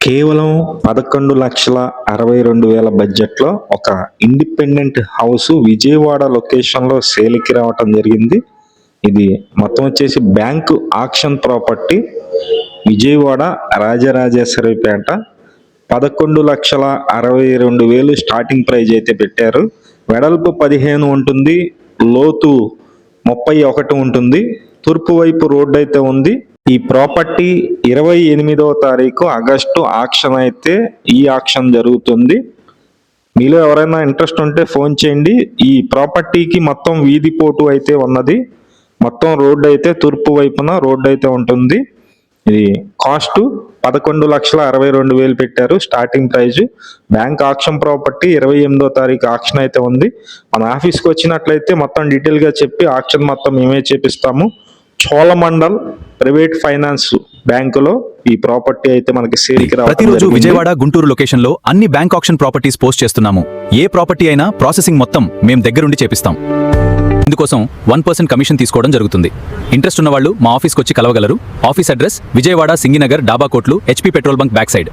కేవలం 11,62,000 బడ్జెట్లో ఒక ఇండిపెండెంట్ హౌస్ విజయవాడ లొకేషన్లో సేల్కి రావటం జరిగింది. ఇది మొత్తం వచ్చేసి bank auction property, Vijayawada Rajarajeswaripeta. 11,62,000 starting price అయితే పెట్టారు. వెడల్పు 15 ఉంటుంది, లోతు 31 ఉంటుంది. తూర్పు వైపు రోడ్డు అయితే ఉంది. ఈ ప్రాపర్టీ 28వ తారీఖు ఆగస్టు ఆక్షన్ అయితే ఈ ఆక్షన్ జరుగుతుంది. మీలో ఎవరైనా ఇంట్రెస్ట్ ఉంటే ఫోన్ చేయండి. ఈ ప్రాపర్టీకి మొత్తం వీధి పోటు అయితే ఉన్నది. మొత్తం రోడ్డు అయితే తూర్పు వైపున రోడ్డు అయితే ఉంటుంది. ఇది కాస్ట్ 11,62,000 పెట్టారు starting price. Bank auction property 28వ తారీఖు ఆక్షన్ అయితే ఉంది. మన ఆఫీస్కి వచ్చినట్లయితే మొత్తం డీటెయిల్గా చెప్పి ఆక్షన్ మొత్తం మేమే చేపిస్తాము. చోళమండల్ ప్రైవేట్ ఫైనాన్స్ బ్యాంకులో ఈ ప్రాపర్టీ అయితే మనకి సేల్కి రావడం ప్రతిరోజు జరిగింది. విజయవాడ, గుంటూరు లొకేషన్ లో అన్ని బ్యాంక్ ఆక్షన్ ప్రాపర్టీస్ పోస్ట్ చేస్తున్నాము. ఏ ప్రాపర్టీ అయినా ప్రాసెసింగ్ మొత్తం మేం దగ్గరుండి చేపిస్తాం. ఇందుకోసం 1% కమిషన్ తీసుకోవడం జరుగుతుంది. ఇంట్రెస్ట్ ఉన్న వాళ్ళు మా ఆఫీస్కి వచ్చి కలవగలరు. ఆఫీస్ అడ్రస్ విజయవాడ సింగినగర్ డాబా కోట్లు, HP petrol bunk back side.